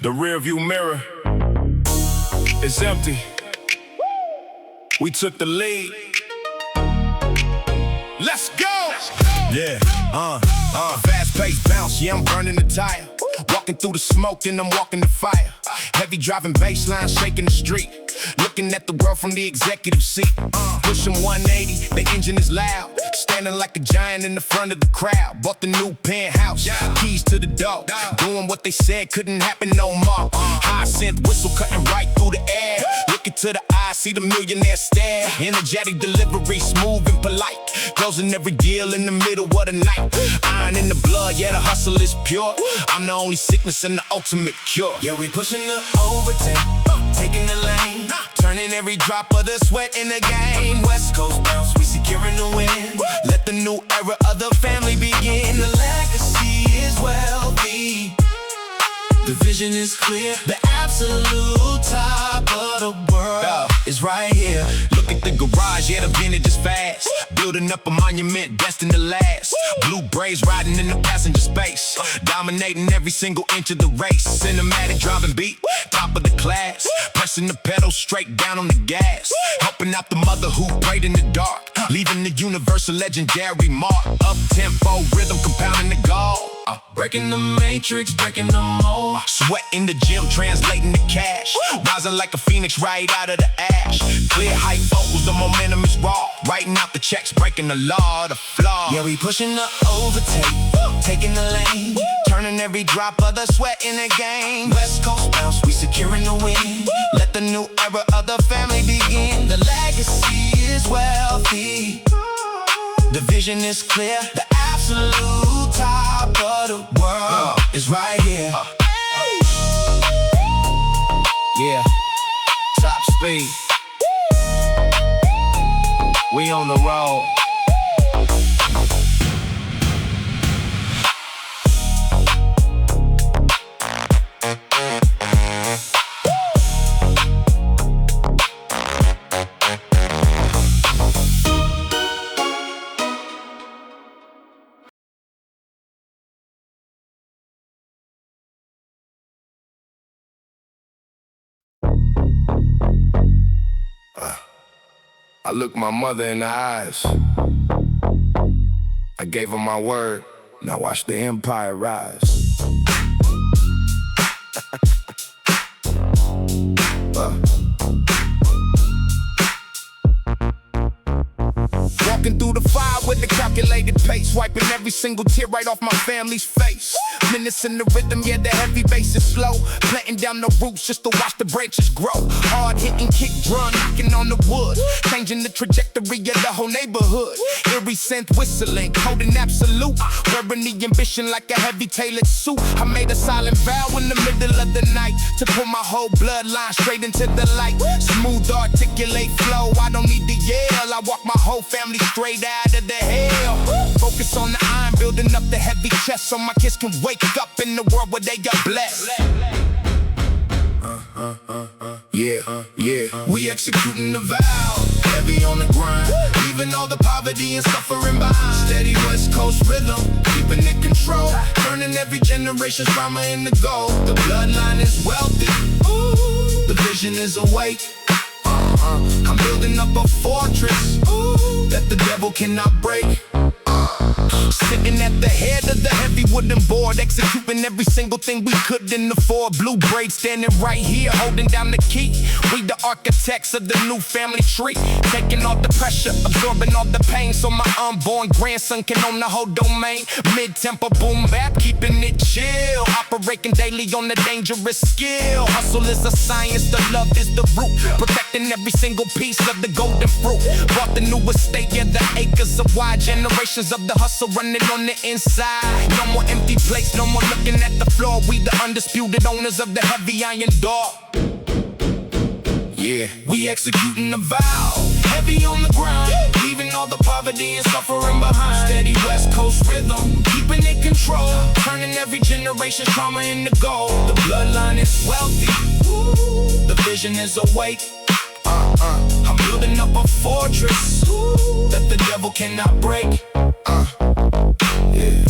The rearview mirror is empty. We took the lead. Let's go! Yeah, fast-paced bounce, yeah, I'm burning the tire. Walking through the smoke, then I'm walking the fire. Heavy driving baseline, shaking the street. Looking at the world from the executive seat. Pushing 180, the engine is loud. Standing like a giant in the front of the crowd. Bought the new penthouse, keys to the door. Doing what they said couldn't happen no more. High scent whistle cutting right through the air. Looking to the eye, see the millionaire stare. Energetic delivery, smooth and polite. Closing every deal in the middle of the night. Iron in the blood, yeah, the hustle is pure. I'm the only sickness and the ultimate cure. Yeah, we pushing the overtake, taking the lane, turning every drop of the sweat in the game. West Coast bounce, we securing the win. Let the new era of the family begin. The legacy is wealthy, the vision is clear. The absolute top of the world is right here. Look at the garage, yeah, the vintage is fast. Building up a monument destined to last. Blue braids riding in the passenger space, dominating every single inch of the race. Cinematic driving beat, top of the class. Pressing the pedal straight down on the gas. Helping out the mother who prayed in the dark. Leaving the universal legendary mark. Up-tempo rhythm compounding the goal. Breaking the matrix, breaking the mold. Sweat in the gym, translating the cash. Rising like a phoenix right out of the ash. Clear hype vocals, the momentum is raw. Writing out the checks, breaking the law, the flaw. Yeah, we pushing the overtake, taking the lane, turning every drop of the sweat in the game. West Coast bounce, we securing the win. Let the new era of the family begin. The legacy is wealthy, the vision is clear. The absolute top of the world is right here. Yeah, top speed. We on the road. I looked my mother in the eyes. I gave her my word. Now watch the empire rise. Walking through the fire with the calculated pace, wiping every single tear right off my family's face. Minutes in the rhythm, yeah, the heavy bass is slow. Planting down the roots just to watch the branches grow. Hard hitting kick drum, knocking on the wood, changing the trajectory of the whole neighborhood. Eerie synth whistling, coding absolute, wearing the ambition like a heavy tailored suit. I made a silent vow in the middle of the night to pull my whole bloodline straight into the light. Smooth articulate flow, I don't need to yell. I walk my whole family straight out of the hell. Focus on the iron, building up the heavy chest so my kids can wake up in the world where they got blessed. Yeah, we executing the vow, heavy on the grind, leaving all the poverty and suffering behind. Steady West Coast rhythm, keeping it control, turning every generation's drama into gold. The bloodline is wealthy, the vision is awake. I'm building up a fortress that the devil cannot break. Sitting at the head of the heavy wooden board, executing every single thing we couldn't afford. Blue braids standing right here, holding down the key. We the architects of the new family tree, taking all the pressure, absorbing all the pain, so my unborn grandson can own the whole domain. Mid-tempo boom bap, keeping it chill, operating daily on the dangerous skill. Hustle is a science, the love is the root, protecting every single piece of the golden fruit. Bought the new estate, yeah, the acres of wide, generations of the hustle running on the inside. No more empty plates, no more looking at the floor. We the undisputed owners of the heavy iron door. Yeah, we executing the vow, heavy on the grind, leaving all the poverty and suffering behind. Steady West Coast rhythm, keeping it control, turning every generation's trauma into gold. The bloodline is wealthy, the vision is awake. I'm building up a fortress that the devil cannot break. Yeah.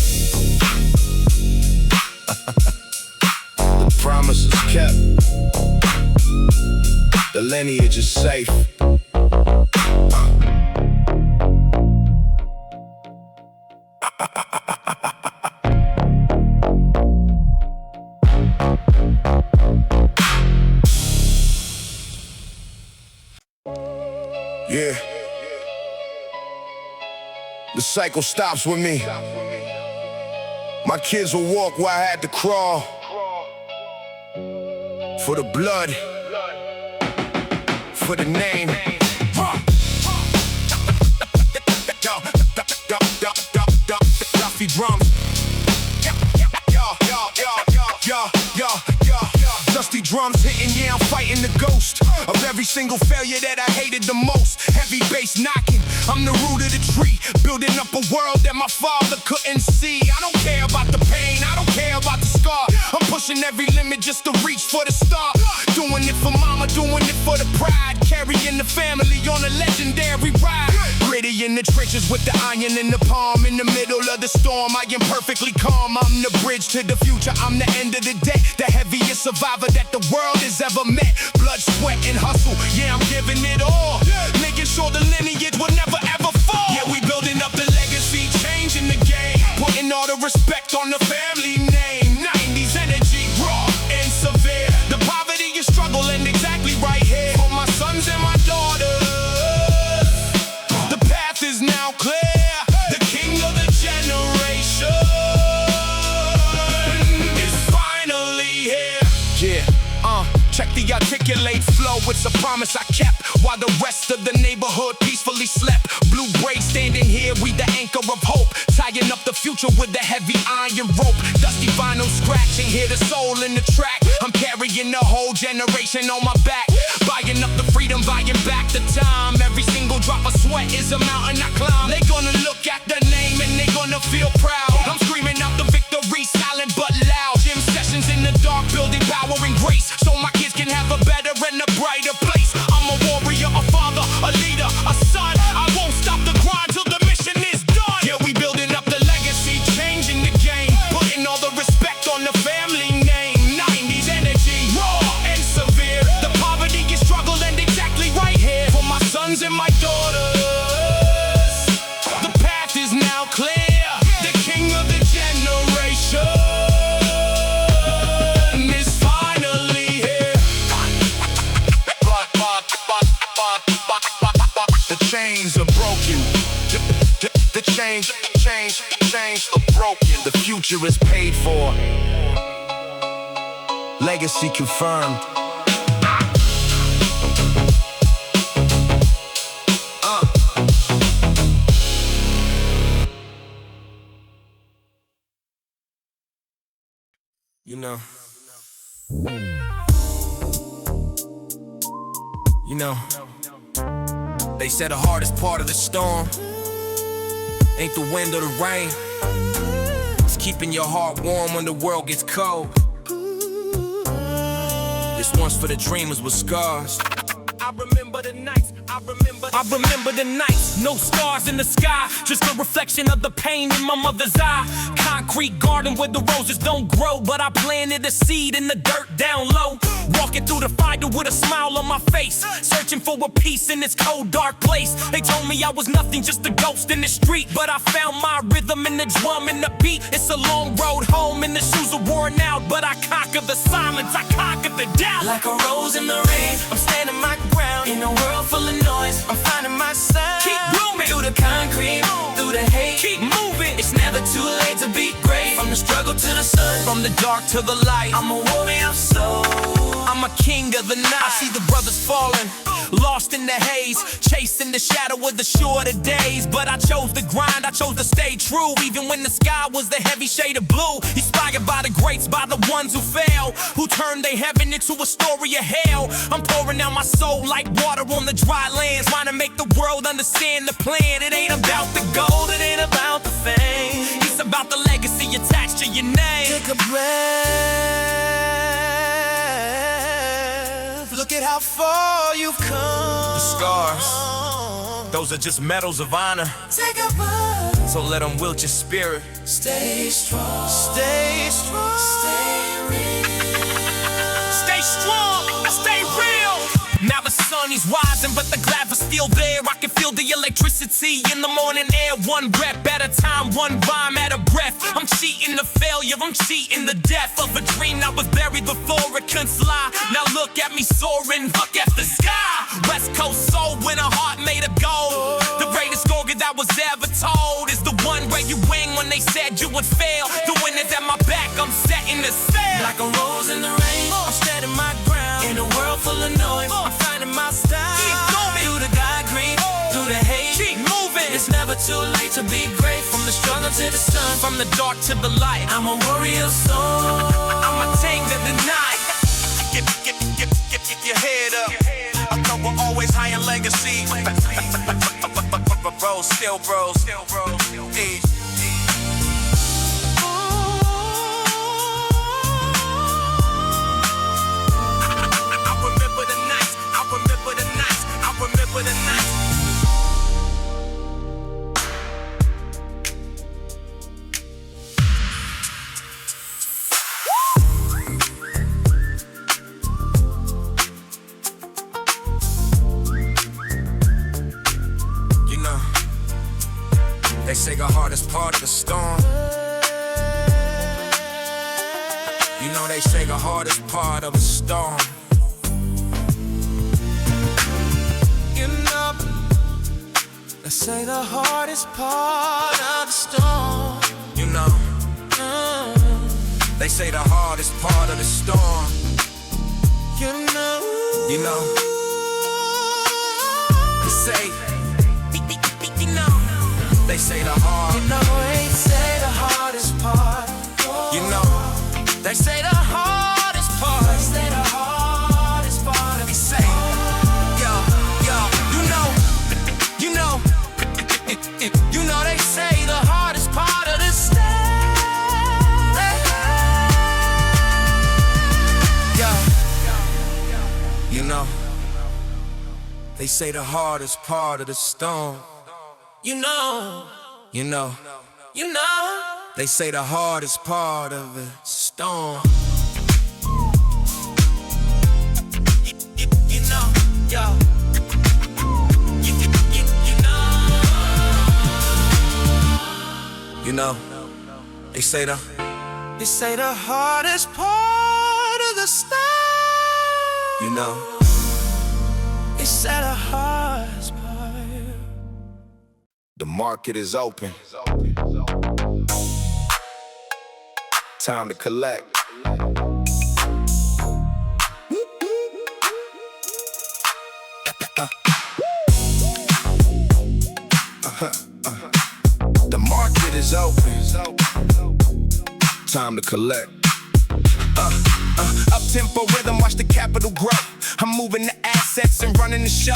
The promise is lineage is safe. Yeah. The cycle stops with me. My kids will walk where I had to crawl. For the blood, for the name. Duffy drums. Dusty drums hitting, yeah, I'm fighting the ghost of every single failure that I hated the most. Heavy bass knocking, I'm the root of the tree, building up a world that my father couldn't see. I don't care about the pain, I don't care about the scar. I'm pushing every limit just to reach for the star. Doing it for mama, doing it for the pride. Carrying the family on a legendary ride. Gritty in the trenches with the iron in the palm. In the middle of the storm, I am perfectly calm. I'm the bridge to the future, I'm the end of the day. The heaviest survivor that the world has ever met. Blood, sweat, and hustle, yeah, I'm giving it all. Making sure the lineage will never ever fall. Yeah, we building up the legacy, changing the game. Putting all the respect on the family name. 90s energy, raw and severe. The poverty and struggle and exactly right here. For my sons and my daughters, the path is now clear. The king of the generation is finally here. Yeah, check the articulate flow, it's a promise I kept. While the rest of the neighborhood peacefully slept. Blue braids standing here, we the anchor of hope. Tying up the future with a heavy iron rope. Dusty vinyl scratching, hear the soul in the track. I'm carrying the whole generation on my back. Buying up the freedom, buying back the time. Every single drop of sweat is a mountain I climb. They gonna look at the name and they gonna feel proud. I'm screaming out the victory, silent but loud. Gym sessions in the dark, building power and grace. So my kids can have a better and a brighter place. I'm a warrior, a father, a leader, a son. I won't stop the grind till the mission is done. Yeah, we building up the legacy, changing the game. Putting all the respect on the family name. 90s energy, raw and severe. The poverty and struggle and exactly right here. For my sons and my daughters, the path is now clear. The king of the generation is finally here. The chains are broken. The chains are broken. The future is paid for. Legacy confirmed. You know, they said the hardest part of the storm ain't the wind or the rain. It's keeping your heart warm when the world gets cold. This one's for the dreamers with scars. I remember the nights, I remember the nights. No stars in the sky, just a reflection of the pain in my mother's eye. Concrete garden where the roses don't grow, but I planted a seed in the dirt down low. Walking through the fire with a smile on my face, searching for a peace in this cold, dark place. They told me I was nothing, just a ghost in the street, but I found my rhythm in the drum and the beat. It's a long road home and the shoes are worn out, but I conquered the silence, I conquered the doubt. Like a rose in the rain, I'm standing my ground. In a world full of noise, I'm finding my sound. Keep blooming through the concrete, through the hate. Keep moving, it's never too late to be great. From the struggle to the sun, from the dark to the light. I'm a warrior of soul, I'm a king of the night. I see the brothers falling, lost in the haze, chasing the shadow of the shorter days. But I chose to grind, I chose to stay true, even when the sky was the heavy shade of blue. Inspired by the greats, by the ones who fell, who turned their heaven into a story of hell. I'm pouring out my soul like water on the dry lands, trying to make the world understand the plan. It ain't about the gold, it ain't about the fame. It's about the legacy attached to your name. Take a breath, look at how far you've come. The scars, those are just medals of honor. Take a breath, so let them wilt your spirit. Stay strong, stay strong, stay real. Stay strong, stay real. Now the missing, but the gravity's still there. I can feel the electricity in the morning air. One rep at a time, one rhyme at a breath. I'm cheating the failure, I'm cheating the death of a dream that was buried before it couldn't fly. Now look at me soaring, look at the sky. West Coast soul with a heart made of gold. The greatest story that was ever told is the one where you wing when they said you would fail. The wind is at my back, I'm setting the sail. Like a rose in the rain, I'm steady my ground. In a world full of noise, I'm finding my style. Keep going. Through the God grief, through the hate, Keep moving. it's never too late to be great. From the struggle to the sun, From the dark to the light, I'm a warrior soul. I'm a tank of the night. Get your head up. I thought we're always high in legacy. Bros, still bros. Hey. I remember the nights. I remember the nights. I remember the nights. They say the hardest part of the storm. You know they say the hardest part of a storm. You know, they say the hardest part of the storm. You know, they say the hardest part of the storm. You know, You know, they say, you know, they say the hard. you know, they say the hardest part. You know, they say the hardest part. They say the hardest part of They the say, yo, you know they say the hardest part of the stay. you know, they say the hardest part of the storm. You know, You know, you know, they say the hardest part of the storm. you know, yo. You know, they say the hardest part of the stay. You know, They say the hardest part. the market is open. Time to collect. The market is open. Time to collect. Up-tempo rhythm, watch the capital grow. I'm moving the assets and running the show.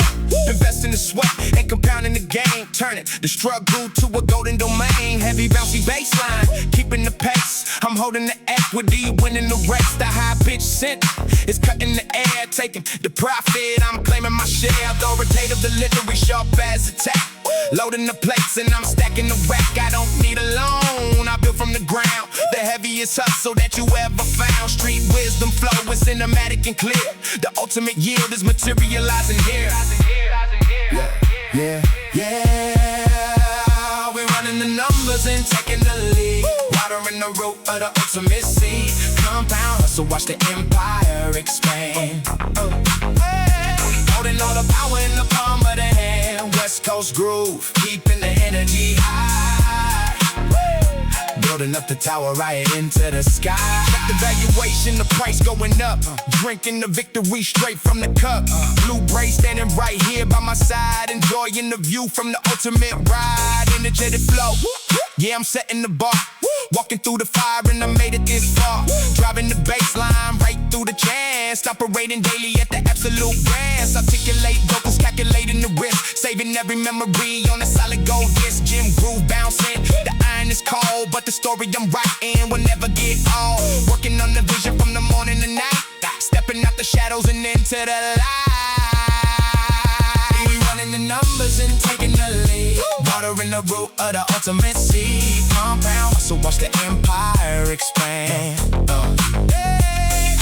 Investing the sweat and compounding the game. Turning the struggle to a golden domain. Heavy bouncy baseline, keeping the pace. I'm holding the equity, winning the race. The high-pitched scent is cutting the air, taking the profit. I'm claiming my share. Authoritative delivery, sharp as attack. Loading the plates and I'm stacking the rack. I don't need a loan, I built from the ground. The heaviest hustle that you ever found. Street wisdom flow is cinematic and clear. The ultimate yield is materializing here. Yeah. We're running the numbers and taking the lead. Watering the root of the ultimate seed. Compound hustle, watch the empire expand. Holding all the power in the palm of the hand. West Coast groove, keeping the energy high. Building up the tower right into the sky. Check the valuation, the price going up. Drinking the victory straight from the cup. Blue Bray standing right here by my side. Enjoying the view from the ultimate ride. Energetic flow, yeah, I'm setting the bar. Walking through the fire and I made it this far. Driving the baseline right through the chance. Operating daily at the absolute grants. Articulate vocals, calculating the risk. Saving every memory on a solid gold disc. Gym groove bouncing. The iron is cold, but the story I'm writing will never get old. Working on the vision from the morning to night. Stepping out the shadows and into the light. We running the numbers and taking the lead. Watering the root of the ultimate seed. Compound, so watch the empire expand.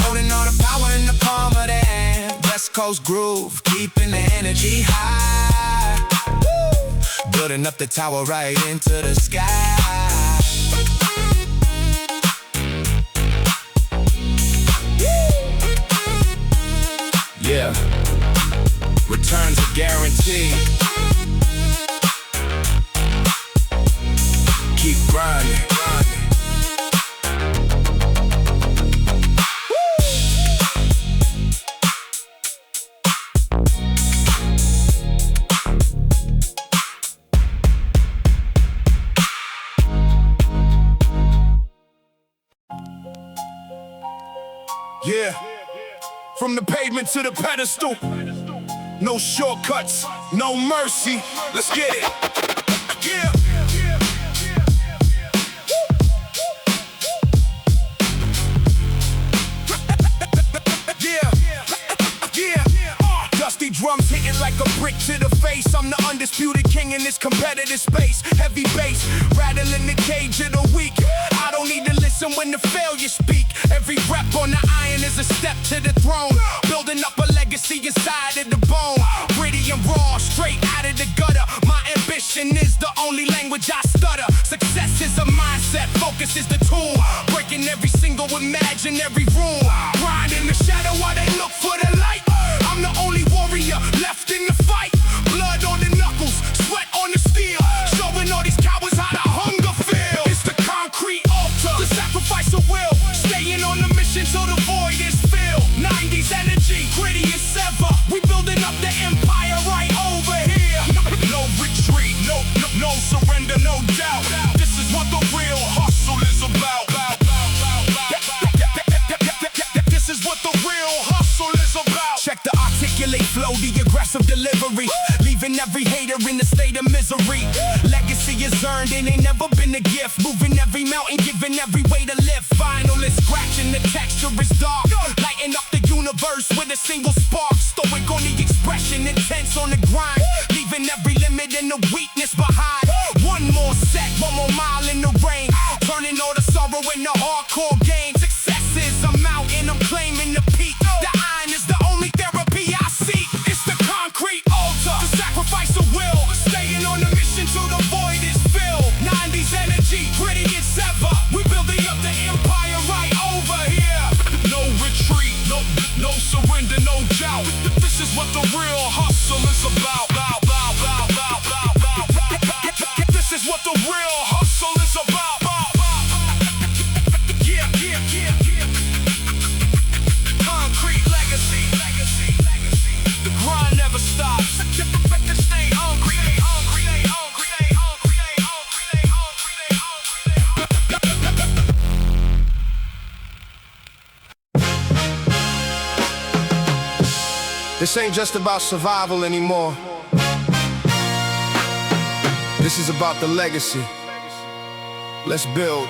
Holding all the power in the palm of the hand. West West Coast groove, keeping the energy high. Woo! Building up the tower right into the sky. Yeah, returns are guaranteed. Keep grinding. Yeah, from the pavement to the pedestal. No shortcuts, no mercy. Let's get it. Yeah. Dusty drums hitting like a brick to the face. I'm the undisputed king in this competitive space. Heavy bass, rattling the cage of the weak. I don't need to listen when the failures speak. Every rep on the iron is a step to the throne. Building up a legacy inside of the bone. Gritty and raw, straight out of the gutter. My ambition is the only language I stutter. Success is a mindset, focus is the tool. Breaking every single imaginary rule. Grind in the shadow while they look for the light. I'm the only warrior left in the fight. Blood on the knuckles, sweat on the steel. Showing all these cowards how the hunger feel. It's the concrete altar, the sacrifice of will. Staying on the mission till the void is filled. 90s energy, gritty as ever. We building up the empire right over here. No retreat, no surrender, no doubt. This is what the real hustle is about. This is what the real hustle is about. Check the articulate flow, the aggressive delivery. Leaving every hater in a state of misery. Legacy is earned, it ain't never been a gift. Moving every mountain, giving every way to live. Final is scratching, the texture is dark. Lighting up the universe with a single spark. Stoic on the expression, intense on the grind. Leaving every limit and the weakness behind. One more set, one more mile in the rain. Turning all the sorrow into hardcore gain. Success is a mountain, I'm claiming the peak. The iron is the only therapy I seek. It's the concrete altar, the sacrifice of will. Staying on the mission till the void is filled. 90s energy, gritty as ever. We building up the empire right over here. No retreat, no surrender, no doubt. This is what the real hustle is about. This is what the real hustle is about. Yeah. Concrete legacy. The grind never stops. Stay hungry. This ain't just about survival anymore. This is about the legacy. Let's build.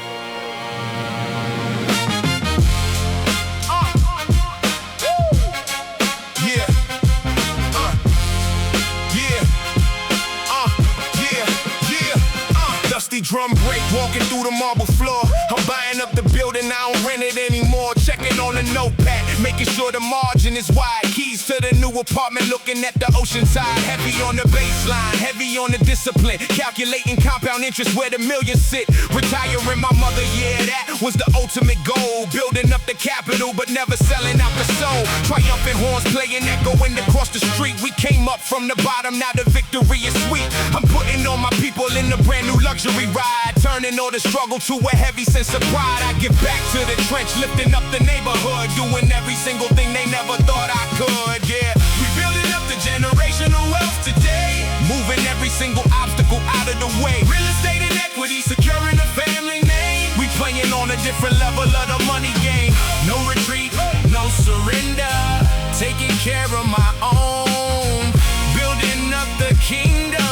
Dusty drum break, walking through the marble floor. I'm buying up the building, I don't rent it anymore. Checking on the notepad, making sure the margin is wide. Keys to the new apartment, looking at the ocean side. Heavy on the baseline, heavy on the discipline. Calculating compound interest where the millions sit. Retiring my mother, yeah, that was the ultimate goal. Building up the capital, but never selling out the soul. Triumphant horns playing, echoing across the street. We came up from the bottom, now the victory is sweet. I'm putting all my people in a brand new luxury ride, turning all the struggle to a heavy sense of pride. I get back to the trench, lifting up the neighborhood, doing every single thing they never thought I could. Yeah, we building up the generational wealth today, moving every single obstacle out of the way. Real estate and equity, securing a family name. We playing on a different level of the money game. No retreat, no surrender, taking care of my own, building up the kingdom.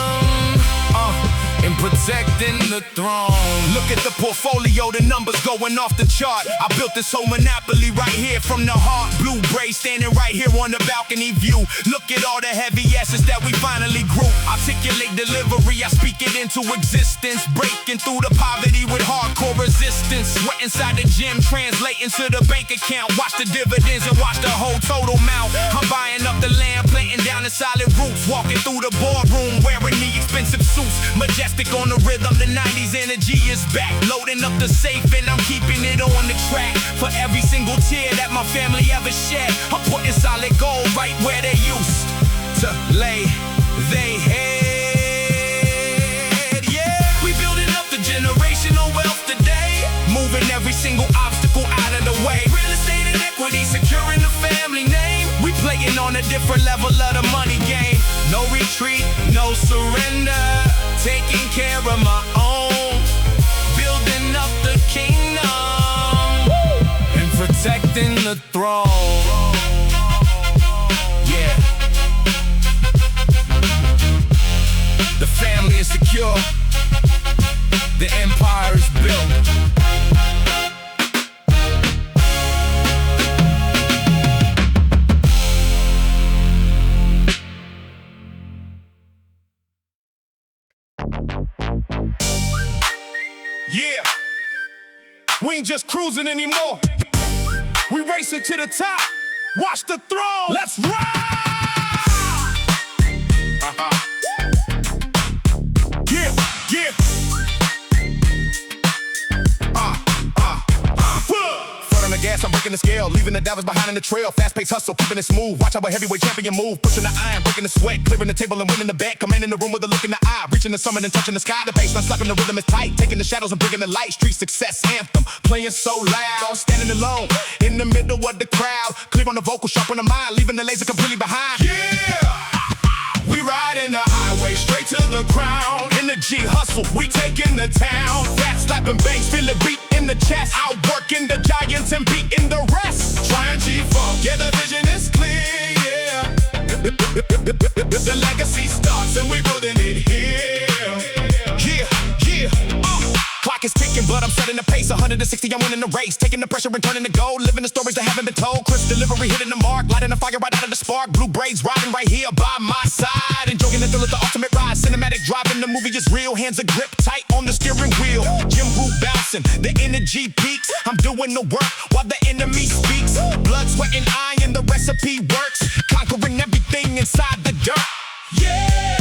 And protecting the throne. Look at the portfolio, the numbers going off the chart. I built this whole monopoly right here from the heart. Blue Bray standing right here on the balcony view. Look at all the heavy assets that we finally grew. Articulate delivery, I speak it into existence. Breaking through the poverty with hardcore resistance. Sweat inside the gym, translating to the bank account. Watch the dividends and watch the whole total mount. I'm buying up the ground and solid roots. Walking through the boardroom wearing the expensive suits. Majestic on the rhythm, the 90s energy is back. Loading up the safe and I'm keeping it on the track. For every single tear that my family ever shed, I'm putting solid gold right where they used to lay they head. Yeah, we building up the generational wealth today. Moving every single obstacle out of the way. Real estate and equity, securing the family name. We playing on a different level of the money game. No retreat, no surrender. Taking care of my own. Building up the kingdom. And protecting the throne. Yeah. The family is secure. The empire is built. Yeah, we ain't just cruising anymore. We racing to the top. Watch the throne. Let's ride. Yeah, yeah. Foot on the gas, I'm breaking the scale. Leaving the divers behind in the trail. Fast-paced hustle, keeping it smooth. Watch our heavyweight champion move. Pushing the iron, breaking the sweat. Clearing the table and winning the bet. Commanding the room with a look in the eye. Reaching the summit and touching the sky. The baseline slapping, the rhythm is tight. Taking the shadows and bringing the light. Street success anthem. Playing so loud. Standing alone in the middle of the crowd. Clear on the vocal, sharp on the mind. Leaving the laser completely behind. Yeah! We riding the highway straight to the crown. In the G hustle, we taking the town. Fat slapping bangs, feel it beat in the chest. Outworking the giants and beating the rest. Trying G-Funk, yeah, the vision is clear, yeah. The legacy starts and we building it here. Yeah, yeah. Clock is ticking, but I'm setting the pace. 160, I'm winning the race. Taking the pressure and turning to gold. Living the stories that haven't been told. Crisp delivery, hitting the mark. Lighting the fire right out of the spark. Blue braids riding right here by my side. Enjoying the thrill of the ultimate ride. Cinematic driving, the movie is real. Hands are grip tight on the steering wheel. Gym group bouncing, the energy peaks. I'm doing the work while the enemy speaks. Blood, sweat, and iron, the recipe works. Conquering everything inside the dirt. Yeah!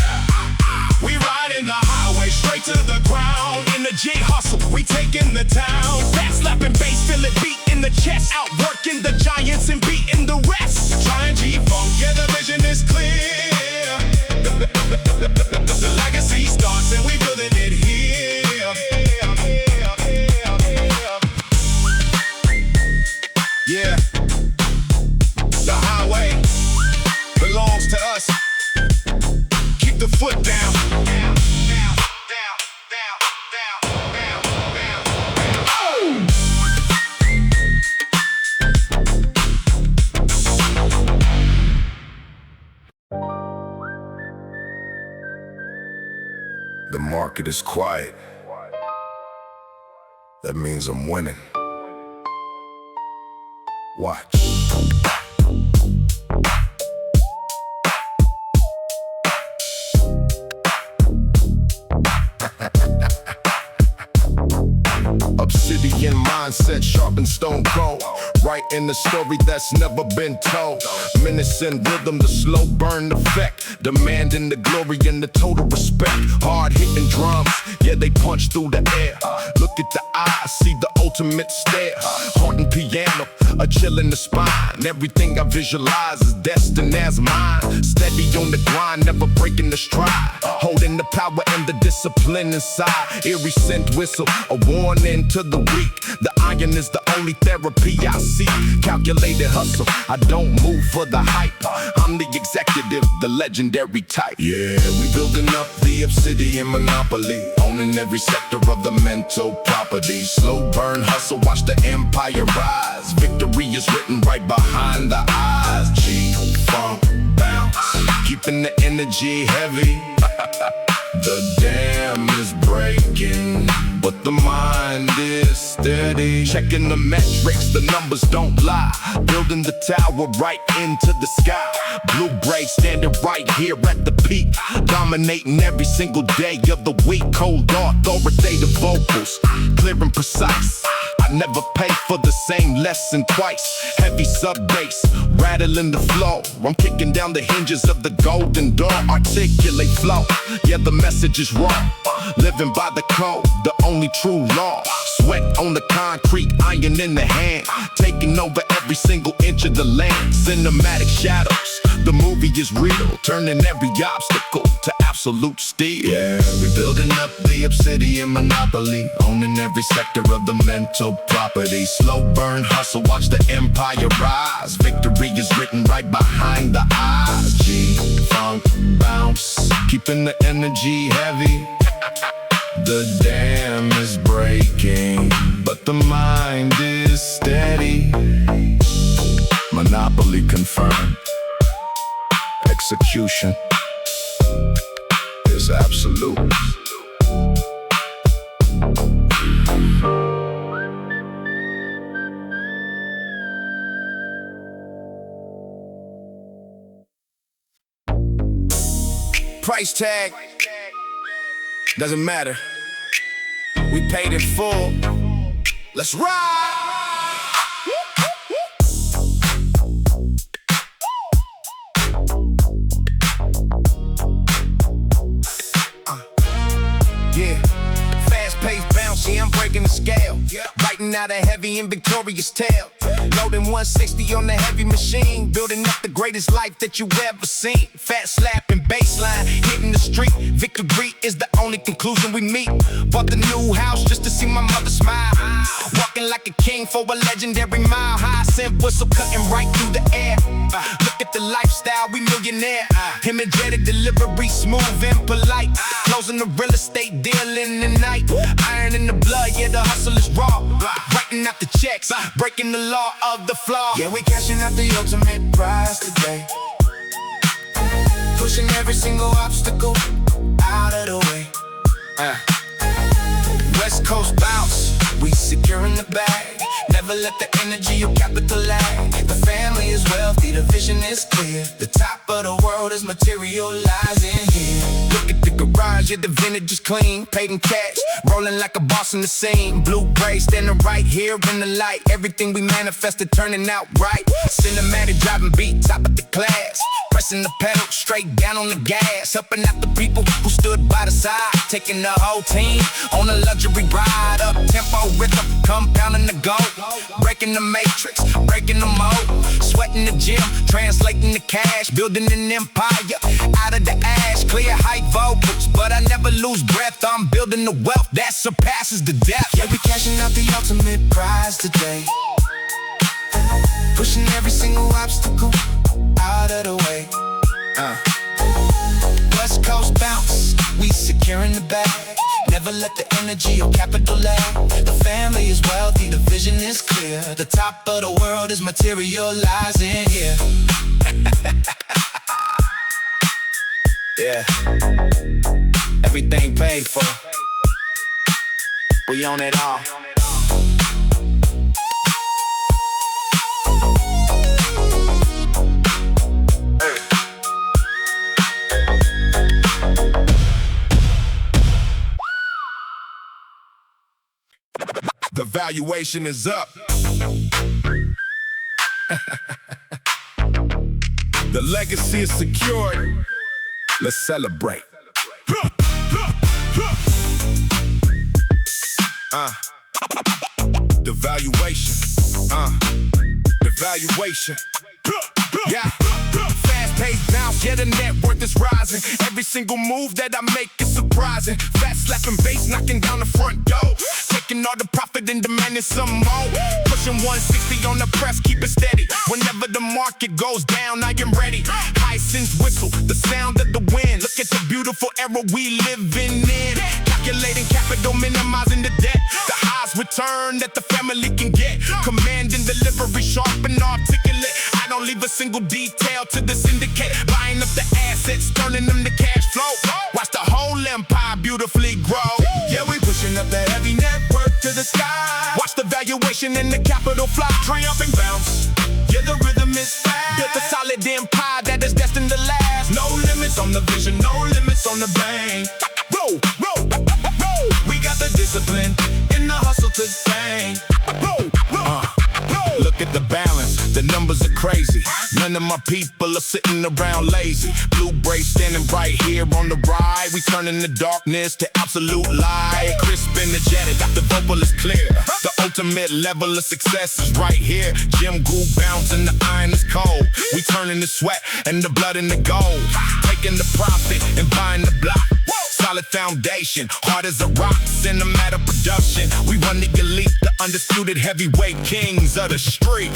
We riding the highway straight to the ground. In the G hustle, we taking the town. Fat slapping bass, feel it beat in the chest. Outworking the giants and beating the rest. Trying G-Funk, yeah, the vision is clear. The legacy starts and we building it here. Yeah. The highway belongs to us. Keep the foot down. The market is quiet. That means I'm winning. Watch. Obsidian mindset, sharp and stone cold. Writing the story that's never been told. Menacing rhythm, the slow burn effect. Demanding the glory and the total respect. Hard hitting drums, yeah, they punch through the air. Look at the eye, see the ultimate stare. Haunting piano, a chill in the spine. Everything I visualize is destined as mine. Steady on the grind, never breaking the stride. Holding the power and the discipline inside. Eerie scent whistle, a warning to the weak. The iron is the only therapy I see. Calculated hustle, I don't move for the hype. I'm the executive, the legendary type. Yeah, we building up the obsidian monopoly. Owning every sector of the mental property. Slow burn hustle, watch the empire rise. Victory is written right behind the eyes. G-Funk bounce, keeping the energy heavy. The dam is breaking, but the mind is steady. Checking the metrics, the numbers don't lie. Building the tower right into the sky. Blue braid standing right here at the peak. Dominating every single day of the week. Cold authoritative vocals, clear and precise. I never pay for the same lesson twice. Heavy sub bass, rattling the flow. I'm kicking down the hinges of the golden door. Articulate flow, yeah, the message is raw. Living by the code, the only true law. Sweat on the concrete, iron in the hand, taking over every single inch of the land. Cinematic shadows, the movie is real, turning every obstacle to absolute steel. Yeah, we building up the obsidian monopoly, owning every sector of the mental property. Slow burn hustle, watch the empire rise. Victory is written right behind the eyes. G-funk bounce, keeping the energy heavy. The dam is breaking, but the mind is steady. Monopoly confirmed. Execution is absolute. Price tag doesn't matter. We paid in full. Let's ride! Yeah, fast-paced bounce, yeah, I'm breaking the scale. Writing out a heavy and victorious tale. Loading 160 on the heavy machine, building up the greatest life that you ever seen. Fat slapping baseline, hitting the street. Victory is the only conclusion we meet. Bought the new house just to see my mother smile. Walking like a king for a legendary mile high. Scent whistle cutting right through the air. Look at the lifestyle, we millionaire. Energetic delivery, smooth and polite. Closing the real estate deal in the night. Iron in the blood, yeah, the hustle is raw. Writing out the checks, breaking the law of the flaw. Yeah, we cashing out the ultimate prize today. Pushing every single obstacle out of the way. West Coast bounce, we securing the bag. Never let the energy or capital lag. The family is wealthy, the vision is clear. The top of the world is materializing here. Look at the garage, yeah, the vintage is clean. Paid in cash, rolling like a boss in the scene. Blue gray, standing right here in the light. Everything we manifested turning out right. Cinematic driving beat, top of the class. Pressing the pedal straight down on the gas. Helping out the people who stood by the side. Taking the whole team on a luxury ride. Up tempo rhythm, compounding the goal. Breaking the matrix, breaking the mold. Sweating the gym, translating the cash. Building an empire out of the ash. Clear high vocals, but I never lose breath. I'm building the wealth that surpasses the depth. Yeah, we cashing out the ultimate prize today. Pushing every single obstacle out of the way. West Coast bounce, we securing the bag. Never let the energy or capital lag. The family is wealthy, the vision is clear. The top of the world is materializing here. Yeah, everything paid for. We own it all. The valuation is up. The legacy is secured. Let's celebrate. The valuation. The valuation. Yeah. Fast-paced bounce, yeah, the net worth is rising. Every single move that I make is surprising. Fast slapping bass, knocking down the front door. Taking all the profit and demanding some more. Pushing 160 on the press, keep it steady. Whenever the market goes down, I am ready. Hyacinth whistle, the sound of the wind. Look at the beautiful era we living in. Calculating capital, minimizing the debt. The highs return that the family can get. Commanding delivery, sharp and articulate. I don't leave a single detail to the syndicate. Buying up the assets, turning them to cash flow. Watch the whole empire beautifully grow. Yeah, we pushing up that heavy network to the sky. Watch the valuation and the capital fly. Triumphing bounce. Yeah, the rhythm is fast. Built a solid empire that is destined to last. No limits on the vision, no limits on the bang. Roll, roll, roll. We got the discipline in the hustle to bang. Look at the balance, the numbers are crazy. None of my people are sitting around lazy. Blue Brace standing right here on the ride. We turning the darkness to absolute light. Crisp, energetic, the vocal is clear. The ultimate level of success is right here. Gym groove bouncing, the iron is cold. We turning the sweat and the blood into gold. Taking the profit and buying the block. Solid foundation, hard as a rock, cinematic production. We run the elite, the undisputed heavyweight kings of the street.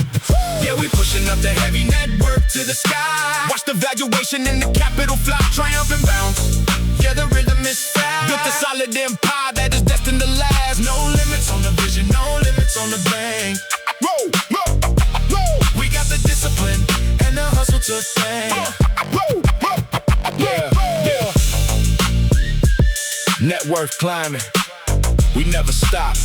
Yeah, we pushing up the heavy network to the sky. Watch the valuation in the capital fly, triumph and bounce. Yeah, the rhythm is fast. Built a solid empire that is destined to last. No limits on the vision, no limits on the bang. We got the discipline and the hustle to fame. Yeah. Net worth climbing, we never stop.